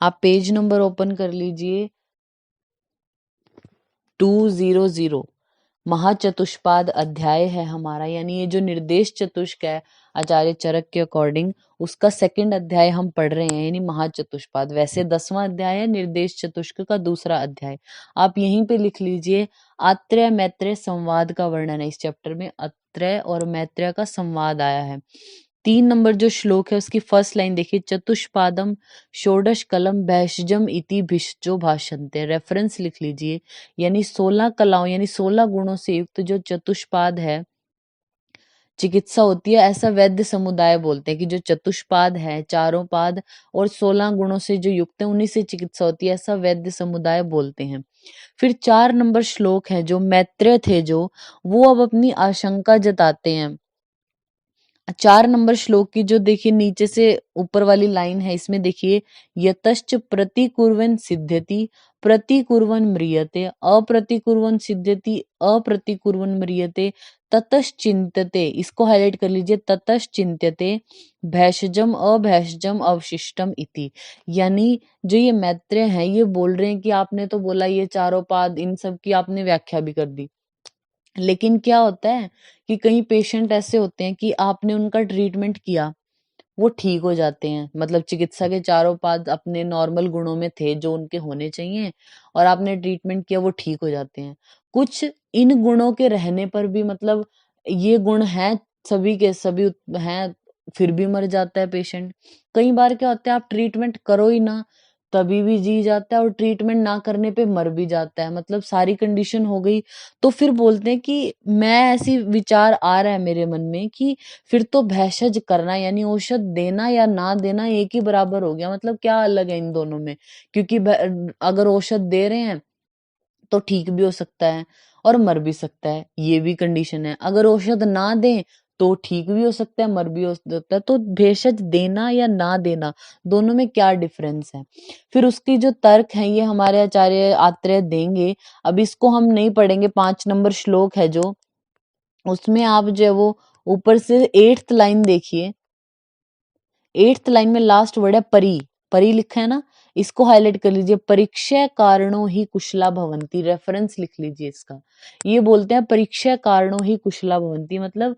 आप page number open कर लीजिए 200। महाचतुष्पाद अध्याय है हमारा, यानी ये जो निर्देश चतुष्क है आचार्य चरक के अकॉर्डिंग, उसका सेकंड अध्याय हम पढ़ रहे हैं, यानी महाचतुष्पाद। वैसे 10वां अध्याय है निर्देश चतुष्क का दूसरा अध्याय। आप यहीं पे लिख लीजिए आत्रेय मैत्रेय संवाद का वर्णन है। इस चैप्टर में अत्रेय और मैत्रेय का संवाद आया है। 3 नंबर जो श्लोक है उसकी फर्स्ट लाइन देखिए, चतुष्पादम षोडश कलम भैषजम इति भिषजो भाषन्ते। रेफरेंस लिख लीजिए, यानी 16 कलाओं यानी 16 गुणों से युक्त जो चतुष्पाद है चिकित्सा होती है, ऐसा वैद्य समुदाय बोलते हैं कि जो चतुष्पाद है, चारों पाद और 16 गुणों से जो युक्त है उन्हीं से चिकित्सा होती है, ऐसा वैद्य समुदाय बोलते हैं। फिर 4 नंबर श्लोक है जो मैत्रेय थे जो, वो अब अपनी आशंका जताते हैं। 4 नंबर श्लोक की जो देखिए नीचे से ऊपर वाली लाइन है, इसमें देखिए यतश्च प्रतिकुर्वन् सिद्ध्यति प्रतिकुर्वन् म्रियते अप्रतिकुर्वन् सिद्ध्यति अप्रतिकुर्वन् म्रियते ततश्चिंत्यते। इसको हाईलाइट कर लीजिए, ततश्चिंत्यते भैषजम अभैषजम अवशिष्टम इति। यानी जो ये मैत्रेय है ये बोल रहे हैं कि आपने तो बोला ये चारों पाद, इन सब की आपने व्याख्या भी कर दी, लेकिन क्या होता है कि कई पेशेंट ऐसे होते हैं कि आपने उनका ट्रीटमेंट किया, वो ठीक हो जाते हैं, मतलब चिकित्सा के चारों पाद अपने नॉर्मल गुणों में थे जो उनके होने चाहिए, और आपने ट्रीटमेंट किया वो ठीक हो जाते हैं। कुछ इन गुणों के रहने पर भी, मतलब ये गुण हैं सभी के सभी हैं, फिर भी मर जाता है पेशेंट। कई बार क्या होता है आप ट्रीटमेंट करो ही ना तभी भी जी जाता है, और ट्रीटमेंट ना करने पे मर भी जाता है, मतलब सारी कंडीशन हो गई। तो फिर बोलते हैं कि मैं ऐसी विचार आ रहा है मेरे मन में कि फिर तो भेषज करना यानी औषध देना या ना देना एक ही बराबर हो गया, मतलब क्या अलग है इन दोनों में। क्योंकि अगर औषध दे रहे हैं तो ठीक भी हो सकता है और मर भी सकता है, ये भी कंडीशन है। अगर औषध ना दें तो ठीक भी हो सकता है, मर भी हो सकता है। तो भेषज देना या ना देना, दोनों में क्या डिफरेंस है। फिर उसकी जो तर्क है ये हमारे आचार्य आत्रेय देंगे। अब इसको हम नहीं पढ़ेंगे। 5 नंबर श्लोक है जो, उसमें आप जो है वो ऊपर से 8th लाइन देखिए। 8th लाइन में लास्ट वर्ड है परी, परी लिखा है ना, इसको हाईलाइट कर लीजिए। परीक्षा कारणों ही कुशला भवंती, रेफरेंस लिख लीजिए इसका। ये बोलते हैं परीक्षा कारणों ही कुशला भवंती, मतलब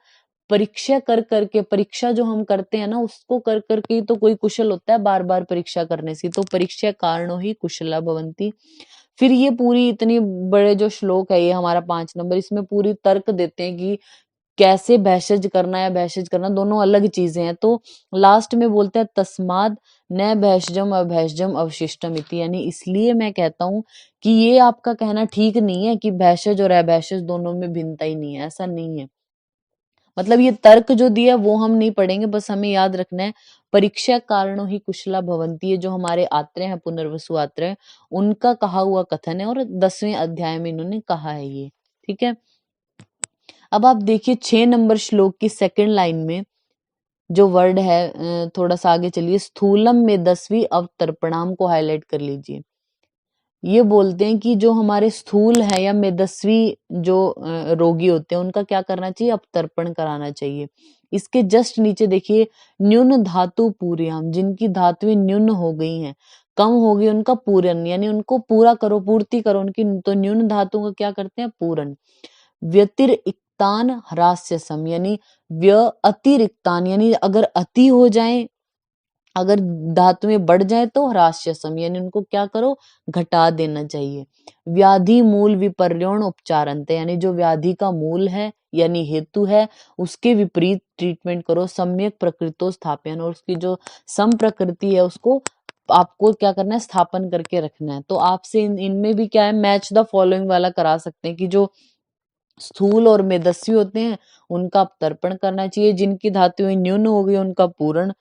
परीक्षा कर करके, परीक्षा जो हम करते हैं ना उसको कर करके ही तो कोई कुशल होता है, बार बार परीक्षा करने से। तो परीक्षा कारणों ही कुशला भवंती। फिर ये पूरी इतनी बड़े जो श्लोक है ये हमारा 5 नंबर, इसमें पूरी तर्क देते हैं कि कैसे भेषज करना या भेषज करना दोनों अलग चीजें हैं। तो लास्ट में बोलते हैं तस्माद न भेषजम अभेषजम अवशिष्टम इति, यानी इसलिए मैं कहता हूं कि ये आपका कहना ठीक नहीं है कि भेषज और अभेषज दोनों में भिन्नता ही नहीं है, ऐसा नहीं है। मतलब ये तर्क जो दिया वो हम नहीं पढ़ेंगे, बस हमें याद रखना है परीक्षा कारणों ही कुशला भवंती, ये जो हमारे आत्रेय हैं पुनर्वसु आत्रेय, उनका कहा हुआ कथन है और 10वें अध्याय में इन्होंने कहा है ये। ठीक है, अब आप देखिए 6 नंबर श्लोक की सेकंड लाइन में जो वर्ड है, थोड़ा सा आगे चलिए, स्थूलम में 10वीं अवतर्पणाम को हाईलाइट कर लीजिए। ये बोलते हैं कि जो हमारे स्थूल है या मेदस्वी जो रोगी होते हैं उनका क्या करना चाहिए, अवतर्पण कराना चाहिए। इसके जस्ट नीचे देखिए, न्यून धातु पूर्याम, जिनकी धातुएं न्यून हो गई हैं, कम हो गई, उनका पूरन, यानी उनको पूरा करो, पूर्ति करो उनकी। तो न्यून धातु का क्या करते हैं, पूरन। व्यतिरिक्तान ह्रास्यसम, यानी अतिरिक्तान, यानी अगर अति हो जाए, अगर धातुएं बढ़ जाए तो ह्रास्यसम, यानी उनको क्या करो, घटा देना चाहिए। व्याधि मूल विपर्योण उपचारन्ते, यानी जो व्याधि का मूल है यानी हेतु है उसके विपरीत ट्रीटमेंट करो। सम्यक प्रकृतो स्थापन, और उसकी जो सम प्रकृति है उसको आपको क्या करना है, स्थापन करके रखना है। तो आपसे इनमें भी क्या है, मैच द फॉलोइंग वाला करा सकते हैं कि जो स्थूल और मेदस्वी होते हैं उनका तर्पण करना चाहिए, जिनकी धातुएं न्यून हो गई उनका पूर्ण,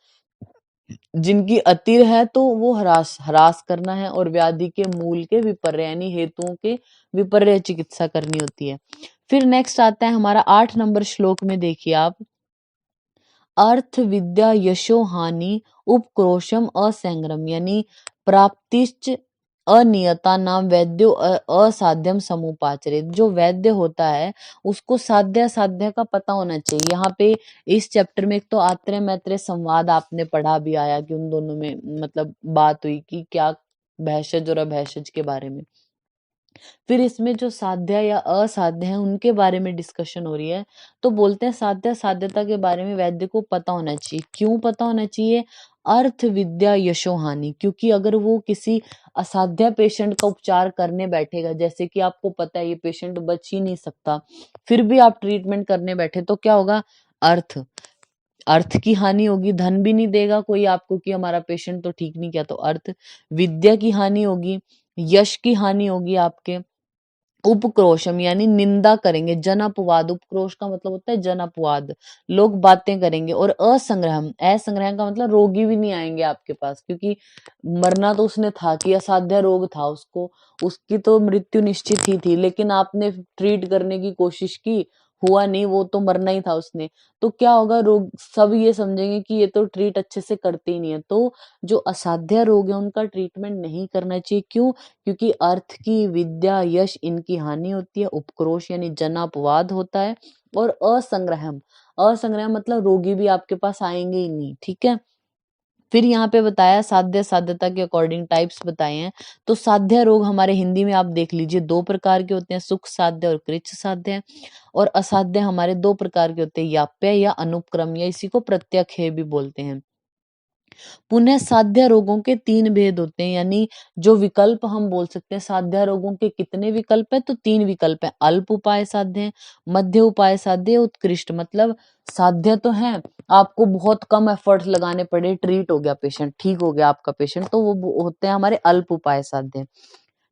जिनकी अतिर है तो वो ह्रास ह्रास करना है, और व्याधि के मूल के विपर्य यानी हेतुओं के विपर्य चिकित्सा करनी होती है। फिर नेक्स्ट आता है हमारा 8 नंबर श्लोक में देखिए आप, अर्थ विद्या यशो हानि उपक्रोशम असंग्रम, यानी प्राप्तिश्च अनियता नाम वैद्यो असाध्यम समुपाचरित। जो वैद्य होता है उसको साध्य साध्य का पता होना चाहिए। यहाँ पे इस चैप्टर में एक तो आत्रेय मैत्रेय संवाद आपने पढ़ा भी आया कि उन दोनों में मतलब बात हुई कि क्या भैषज और अभैषज के बारे में। फिर इसमें जो साध्य या असाध्य है उनके बारे में डिस्कशन हो रही है। तो बोलते हैं साध्य साध्यता के बारे में वैद्य को पता होना चाहिए। क्यों पता होना चाहिए? अर्थ विद्या यशो हानि। क्योंकि अगर वो किसी असाध्य पेशेंट का उपचार करने बैठेगा, जैसे कि आपको पता है ये पेशेंट बच ही नहीं सकता, फिर भी आप ट्रीटमेंट करने बैठे, तो क्या होगा? अर्थ अर्थ की हानि होगी। धन भी नहीं देगा कोई आपको कि हमारा पेशेंट तो ठीक नहीं किया, तो अर्थ। विद्या की हानि होगी, यश की हानि होगी आपके। उपक्रोशम यानी निंदा करेंगे। जन अपवाद, उपक्रोश का मतलब होता है जन अपवाद, लोग बातें करेंगे। और असंग्रहम, असंग्रहम का मतलब रोगी भी नहीं आएंगे आपके पास, क्योंकि मरना तो उसने था कि असाध्य रोग था उसको, उसकी तो मृत्यु निश्चित ही थी, लेकिन आपने ट्रीट करने की कोशिश की, हुआ नहीं, वो तो मरना ही था उसने। तो क्या होगा? रोग सब ये समझेंगे कि ये तो ट्रीट अच्छे से करते ही नहीं है। तो जो असाध्य रोग है उनका ट्रीटमेंट नहीं करना चाहिए। क्यों? क्योंकि अर्थ की, विद्या, यश इनकी हानि होती है। उपक्रोश यानी जनापवाद होता है। और असंग्रहम, असंग्रहम मतलब रोगी भी आपके पास आएंगे ही नहीं। ठीक है। फिर यहाँ पे बताया साध्य साध्यता के अकॉर्डिंग टाइप्स बताए हैं। तो साध्य रोग हमारे हिंदी में आप देख लीजिए 2 प्रकार के होते हैं, सुख साध्य और कृच्छ साध्य। और असाध्य हमारे 2 प्रकार के होते हैं, याप्य या अनुपक्रम, या इसी को प्रत्यक्ष भी बोलते हैं। पुनः साध्य रोगों के 3 भेद होते हैं, यानी जो विकल्प हम बोल सकते हैं साध्य रोगों के कितने विकल्प है? तो 3 विकल्प है। अल्प उपाय साध्य, मध्य उपाय साध्य, उत्कृष्ट। मतलब साध्य तो है, आपको बहुत कम एफर्ट्स लगाने पड़े, ट्रीट हो गया पेशेंट, ठीक हो गया आपका पेशेंट, तो वो होते हैं हमारे अल्प उपाय साध्य।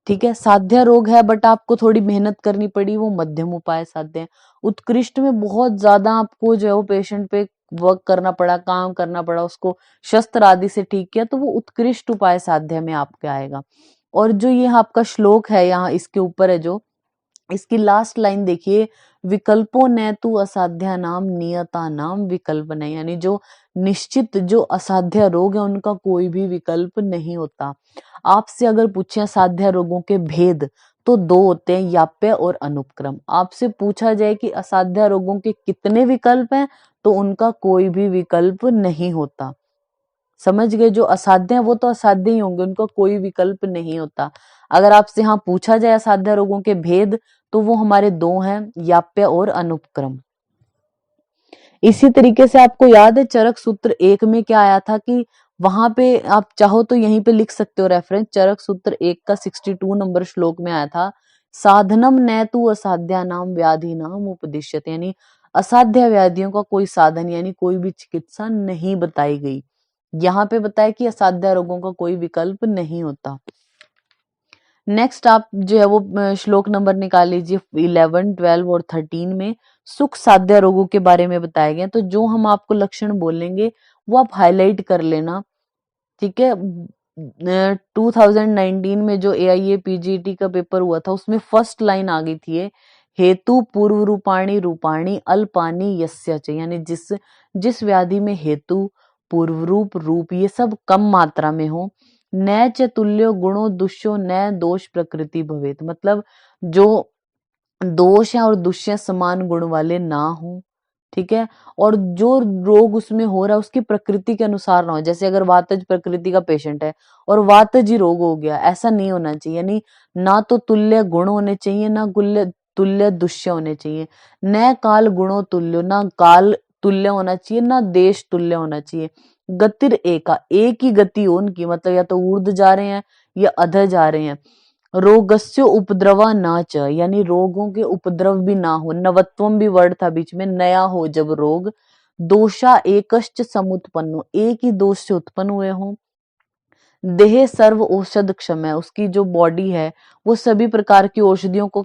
ठीक है। साध्य रोग है बट आपको थोड़ी मेहनत करनी पड़ी, वो मध्यम उपाय साध्य है। उत्कृष्ट में बहुत ज्यादा आपको जो है वो पेशेंट पे वर्क करना पड़ा, काम करना पड़ा, उसको शस्त्र आदि से ठीक किया, तो वो उत्कृष्ट उपाय साध्य में आपके आएगा। और जो ये आपका श्लोक है यहाँ इसके ऊपर है, जो इसकी लास्ट लाइन देखिए, विकल्पों ने तू असाध्या नाम नियता नाम विकल्प नहीं, यानी जो निश्चित जो असाध्य रोग है उनका कोई भी विकल्प नहीं होता। आपसे अगर पूछे असाध्य रोगों के भेद, तो 2 होते हैं, याप्य और अनुपक्रम। आपसे पूछा जाए कि असाध्य रोगों के कितने विकल्प हैं, तो उनका कोई भी विकल्प नहीं होता। समझ गए? जो असाध्य है वो तो असाध्य ही होंगे, उनका कोई विकल्प नहीं होता। अगर आपसे यहाँ पूछा जाए असाध्य रोगों के भेद, तो वो हमारे 2 हैं, याप्य और अनुपक्रम। इसी तरीके से आपको याद है चरक सूत्र 1 में क्या आया था कि वहां पे आप चाहो तो यहीं पे लिख सकते हो रेफरेंस, चरक सूत्र 1 का 62 नंबर श्लोक में आया था, साधनम न तू असाध्या नाम व्याधि नाम उपदिश्यते, यानी असाध्य व्याधियों का कोई साधन यानी कोई भी चिकित्सा नहीं बताई गई। यहाँ पे बताया कि असाध्य रोगों का कोई विकल्प नहीं होता। नेक्स्ट आप जो है वो श्लोक नंबर निकाल लीजिए 11, 12 और 13 में सुख साध्य रोगों के बारे में बताए गए। तो जो हम आपको लक्षण बोलेंगे वो आप हाईलाइट कर लेना। ठीक है। 2019 में जो AIA PGT का पेपर हुआ था उसमें फर्स्ट लाइन आ गई थी ये, हेतु पूर्व रूपाणी रूपाणी अल्पानी यस्य च, यानी जिस जिस व्याधि में हेतु, पूर्व रूप, रूप ये सब कम मात्रा में हो, न च तुल्यो गुणो दुष्यो न दोष प्रकृति भवेत, मतलब जो दोष है और दुष्य समान गुण वाले ना हो। ठीक है। और जो रोग उसमें हो रहा है उसकी प्रकृति के अनुसार ना हो, जैसे अगर वातज प्रकृति का पेशेंट है और वातज ही रोग हो गया, ऐसा नहीं होना चाहिए। यानी ना तो तुल्य गुण होने चाहिए, ना तुल्य तुल्य दुष्य होने चाहिए। न काल गुणो तुल्यो, ना काल तुल्य होना चाहिए, ना देश तुल्य होना चाहिए। गतिर एका, एक ही गति हो उनकी, मतलब या तो ऊर्ध्व जा रहे हैं या अधः जा रहे हैं। रोगस्य उपद्रवा न च, यानी रोगों के उपद्रव भी ना हो, नवत्वम भी वर्ड था बीच में, नया हो जब रोग। दोषा एकश्च समुत्पन्नो, एक ही दोष से उत्पन्न हुए हों। देह सर्व औषध क्षम है, उसकी जो बॉडी है वो सभी प्रकार की औषधियों को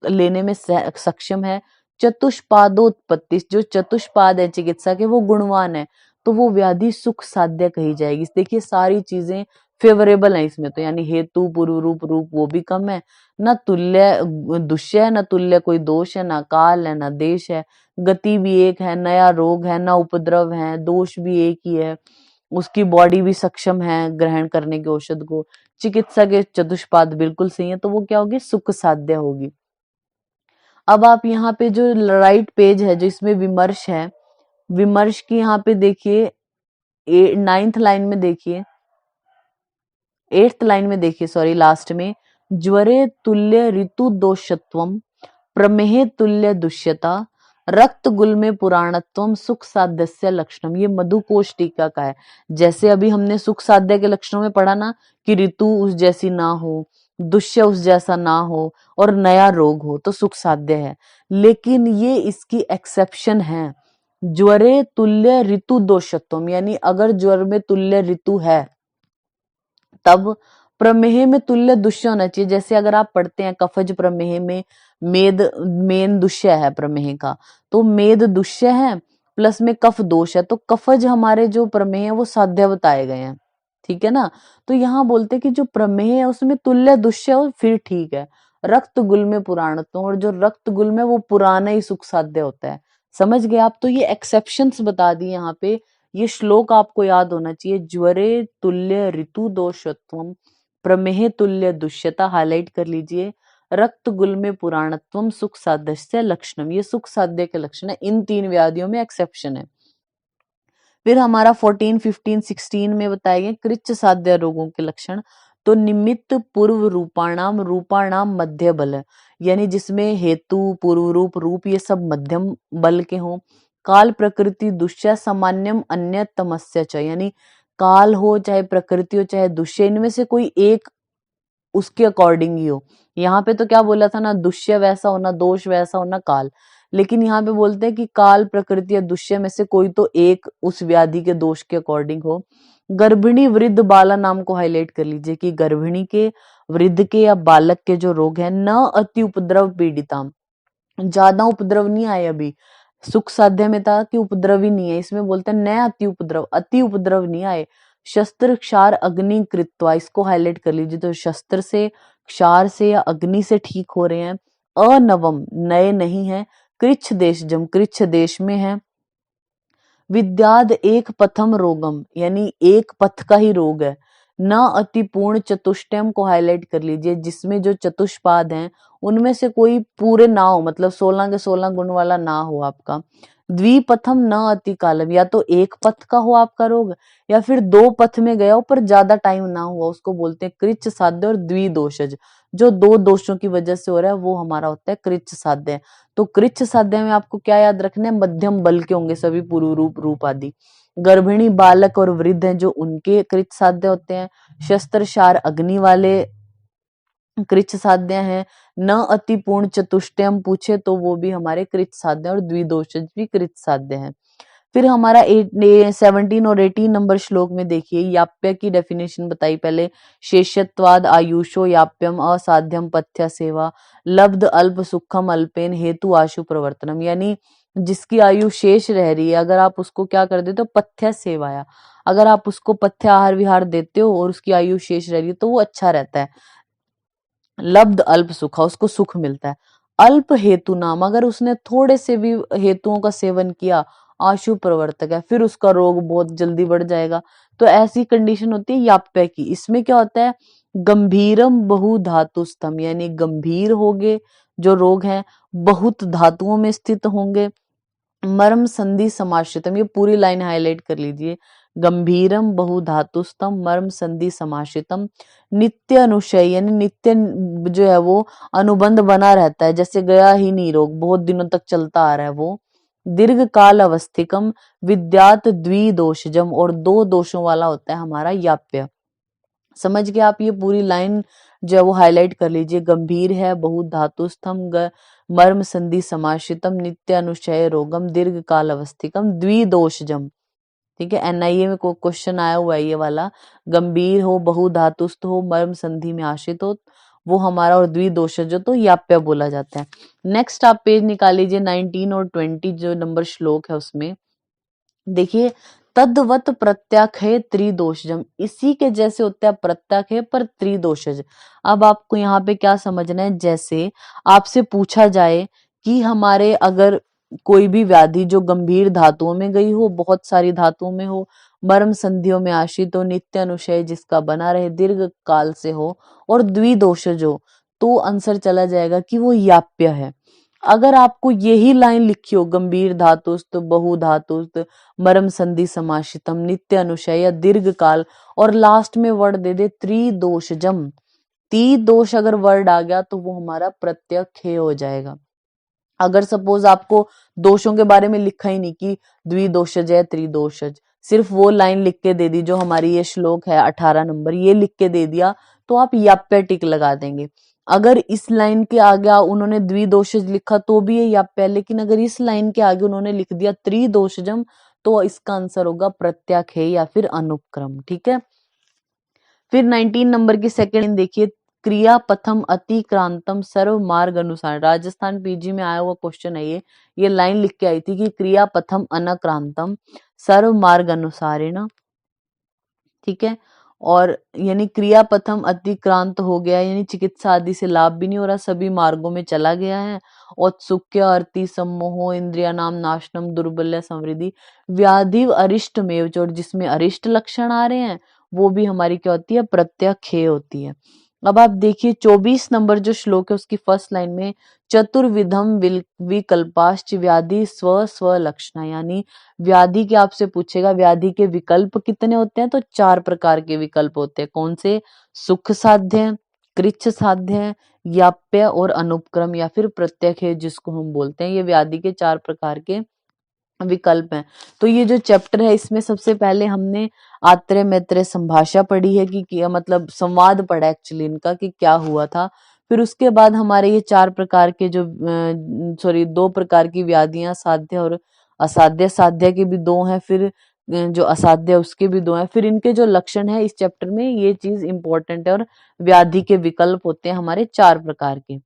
लेने में सक्षम है। चतुष्पादोत्पत्ति, जो चतुष्पाद है चिकित्सा के वो गुणवान है, तो वो व्याधि सुख साध्य कही जाएगी। देखिए सारी चीजें फेवरेबल है इसमें तो, यानी हेतु, पूर्व रूप, रूप वो भी कम है, न तुल्य दुष्य है, न तुल्य कोई दोष है, ना काल है, ना देश है, गति भी एक है, नया रोग है, ना उपद्रव है, दोष भी एक ही है, उसकी बॉडी भी सक्षम है ग्रहण करने के औषध को। चिकित्सा के चतुष्पाद बिल्कुल सही है, तो वो क्या होगी, सुख साध्य होगी। अब आप यहाँ पे जो राइट पेज है जो इसमें विमर्श है, विमर्श की यहाँ पे देखिए 9th लाइन में देखिए, 8th लाइन में देखिए, सॉरी लास्ट में, ज्वरे तुल्य ऋतु दोषत्वम प्रमेह तुल्य दुष्यता रक्त गुल्मे पुराणत्वम सुख साध्यस्य लक्षणम। ये मधुकोश टीका का है। जैसे अभी हमने सुख साध्य के लक्षणों में पढ़ा ना कि ऋतु उस जैसी ना हो, दुष्य उस जैसा ना हो और नया रोग हो तो सुख साध्य है, लेकिन ये इसकी एक्सेप्शन है। ज्वरे तुल्य ऋतु दोषत्वम, यानी अगर ज्वर में तुल्य ऋतु है तब प्रमेह में तुल्य दुष्य होना चाहिए। जैसे अगर आप पढ़ते हैं कफज प्रमेह में मेद मेन दुष्य है प्रमेह का, तो मेद दुष्य है प्लस में कफ दोष है, तो कफज हमारे जो प्रमेह है वो साध्य बताए गए हैं, ठीक है ना। तो यहाँ बोलते हैं कि जो प्रमेह है उसमें तुल्य दुष्य हो फिर ठीक है। रक्त गुल में पुराणत्व, और जो रक्त गुल में वो पुराना ही सुख साध्य होता है। समझ गए आप। तो ये एक्सेप्शंस बता दी यहाँ पे। ये श्लोक आपको याद होना चाहिए, ज्वरे तुल्य ऋतु दोषत्वम प्रमेह तुल्य दुष्यता, हाईलाइट कर लीजिए, रक्त गुल में पुराणत्वम सुख साध्यस्य लक्षणम, ये सुख साध्य के लक्षण है। इन 3 व्याधियों में एक्सेप्शन है। फिर हमारा 14, 15, 16 में बताए गए कृच्छ साध्य रोगों के लक्षण। तो निमित्त पूर्व रूपाणाम मध्य बल, यानी जिसमें हेतु पूर्व रूप ये सब मध्यम बल के हों। काल प्रकृति दुष्य सामान्यम अन्य तमस्य च, यानी काल हो चाहे प्रकृति हो चाहे दुष्य, इनमें से कोई एक उसके अकॉर्डिंग ही हो। यहाँ पे तो क्या बोला था ना, दुष्य वैसा होना, दोष वैसा होना, काल। लेकिन यहाँ पे बोलते हैं कि काल प्रकृति या दुष्य में से कोई तो एक उस व्याधि के दोष के अकॉर्डिंग हो। गर्भिणी वृद्ध बाला नाम को हाईलाइट कर लीजिए कि गर्भिणी के, वृद्ध के या बालक के जो रोग है, न अति उपद्रव पीड़िता, ज्यादा उपद्रव नहीं आए। अभी सुख साध्य में था कि उपद्रव ही नहीं है, इसमें बोलते हैं न अति उपद्रव नहीं आए। शस्त्र क्षार अग्नि कृत्वा, इसको हाईलाइट कर लीजिए। तो शस्त्र से, क्षार से या अग्नि से ठीक हो रहे हैं। अनवम, नए नहीं है। कृच्छ देश में है। विद्याद एक पथम रोगम, यानी एक पथ का ही रोग है। न अति पूर्ण चतुष्टयम को हाईलाइट कर लीजिए, जिसमें जो चतुष्पाद हैं उनमें से कोई पूरे ना हो, मतलब 16 के 16 गुण वाला ना हो आपका। द्विपथम न अति कालम, या तो एक पथ का हो आपका रोग या फिर 2 पथ में गया हो पर ज्यादा टाइम ना हुआ, उसको बोलते हैं कृच्छ साध्य। और द्विदोषज, जो 2 दोषों की वजह से हो रहा है वो हमारा होता है कृच्छ साध्य। तो कृच्छ साध्य में आपको क्या याद रखना है, मध्यम बल के होंगे सभी, पूर्व रूप आदि। गर्भिणी बालक और वृद्ध हैं जो उनके कृच्छ साध्य होते हैं। शस्त्र क्षार अग्नि वाले कृच्छ साध्य हैं। न अति पूर्ण चतुष्टयम पूछे तो वो भी हमारे कृच्छ साध्य, और द्विदोषज भी कृच्छ साध्य हैं। फिर हमारा 17 और 18 नंबर श्लोक में देखिए, याप्य की डेफिनेशन बताई पहले। शेषत्वाद आयुषो याप्यम असाध्यम पथ्य सेवा लब्ध अल्प सुखम अल्पेन हेतु आशु प्रवर्तनम, यानी जिसकी आयु शेष रह रही है, अगर आप उसको क्या कर देते हो, पथ्य सेवाया, अगर आप उसको पथ्य आहार विहार देते हो और उसकी आयु शेष रह रही है तो वो अच्छा रहता है। लब्ध अल्प सुखा, उसको सुख मिलता है। अल्प हेतु नाम, अगर उसने थोड़े से भी हेतुओं का सेवन किया, आशु प्रवर्तक है, फिर उसका रोग बहुत जल्दी बढ़ जाएगा। तो ऐसी कंडीशन होती है याप्य की। इसमें क्या होता है, गंभीरम बहु धातुस्तम, यानी गंभीर होंगे जो रोग हैं, बहुत धातुओं में स्थित होंगे। मर्म संधि समाश्रितम, ये पूरी लाइन हाईलाइट कर लीजिए। गंभीरम बहुधातुस्तम मर्म संधि समाश्रितम नित्य अनुशय, यानी नित्य जो है वो अनुबंध बना रहता है, जैसे गया ही नहीं रोग, बहुत दिनों तक चलता आ रहा है वो। दीर्घ काल अवस्थिकम विद्यात द्विदोषजम, और 2 दोषों वाला होता है हमारा याप्य। समझ गए आप। ये पूरी लाइन जो है वो हाईलाइट कर लीजिए। गंभीर है, बहुत धातुस्थम, मर्म संधि समाश्रितम, नित्य अनुशय रोगम, दीर्घ काल अवस्थिकम, द्विदोषजम। ठीक है, एनआईए में क्वेश्चन आया हुआ है ये वाला। गंभीर हो, बहुधातुस्थ हो, मर्म संधि में आश्रित हो, वो हमारा, और द्विदोषज हो तो याप्य बोला जाता है। नेक्स्ट आप पेज निकाल लीजिए 19 और 20 जो नंबर श्लोक है उसमें देखिए, तद्वत प्रत्याख्ये त्रिदोषजम, इसी के जैसे होता है प्रत्याख्ये पर त्रिदोषज। अब आपको यहाँ पे क्या समझना है, जैसे आपसे पूछा जाए कि हमारे अगर कोई भी व्याधि जो गंभीर धातुओं में गई हो, बहुत सारी धातुओं में हो, मर्म संधियों में आश्रित हो, नित्य अनुशय जिसका बना रहे, दीर्घ काल से हो और द्विदोषज हो, तो आंसर चला जाएगा कि वो याप्य है। अगर आपको यही लाइन लिखी हो, गंभीर धातुस्त, बहु धातुस्त, मर्म संधि समाश्रितम, नित्य अनुशय या दीर्घ काल, और लास्ट में वर्ड दे दे त्रिदोषजम, ती दोष अगर वर्ड आ गया तो वो हमारा प्रत्यय खे हो जाएगा। अगर सपोज आपको दोषों के बारे में लिखा ही नहीं कि द्विदोषज है त्रिदोषज, सिर्फ वो लाइन लिख के दे दी जो हमारी ये श्लोक है 18 नंबर, ये लिख के दे दिया, तो आप याप्य टिक लगा देंगे। अगर इस लाइन के आगे उन्होंने द्विदोषज लिखा तो भी ये याप्य है, लेकिन अगर इस लाइन के आगे उन्होंने लिख दिया त्रिदोषजम, तो इसका आंसर होगा प्रत्याख्येय या फिर अनुपक्रम। ठीक है। फिर 19 नंबर की सेकंड लाइन देखिए, क्रियापथम अतिक्रांतम सर्व मार्ग अनुसार। राजस्थान पीजी में आया हुआ क्वेश्चन है ये लाइन लिख के आई थी कि क्रियापथम अनक्रांतम सर्व मार्ग अनुसारेण। ठीक है। और यानी क्रियापथम अतिक्रांत हो गया, यानी चिकित्सा आदि से लाभ भी नहीं हो रहा, सभी मार्गों में चला गया है। औत्सुक्य अर्थी सम्मोहो इंद्रिया नाम नाशनम दुर्बल्य समृद्धि व्याधि अरिष्ट में, और जिसमें अरिष्ट लक्षण आ रहे हैं वो भी हमारी क्या होती है, प्रत्यक्षेय होती है। अब आप देखिए 24 नंबर जो श्लोक है उसकी फर्स्ट लाइन में, चतुर्विधम विकल्पाश्च व्याधि स्व स्व लक्षणा, यानी व्याधि के आपसे पूछेगा व्याधि के विकल्प कितने होते हैं, तो 4 प्रकार के विकल्प होते हैं। कौन से? सुख साध्य, कृच्छ साध्य, याप्य और अनुपक्रम या फिर प्रत्यक्ष जिसको हम बोलते हैं। ये व्याधि के 4 प्रकार के विकल्प हैं। तो ये जो चैप्टर है इसमें सबसे पहले हमने आत्रेय मैत्रेय संभाषा पढ़ी है कि मतलब संवाद पढ़ा एक्चुअली इनका कि क्या हुआ था। फिर उसके बाद हमारे ये 4 प्रकार के जो 2 प्रकार की व्याधियां, साध्य और असाध्य, साध्य के भी 2 हैं, फिर जो असाध्य उसके भी 2 हैं। फिर इनके जो लक्षण है इस चैप्टर में ये चीज इंपॉर्टेंट है, और व्याधि के विकल्प होते हैं हमारे 4 प्रकार के।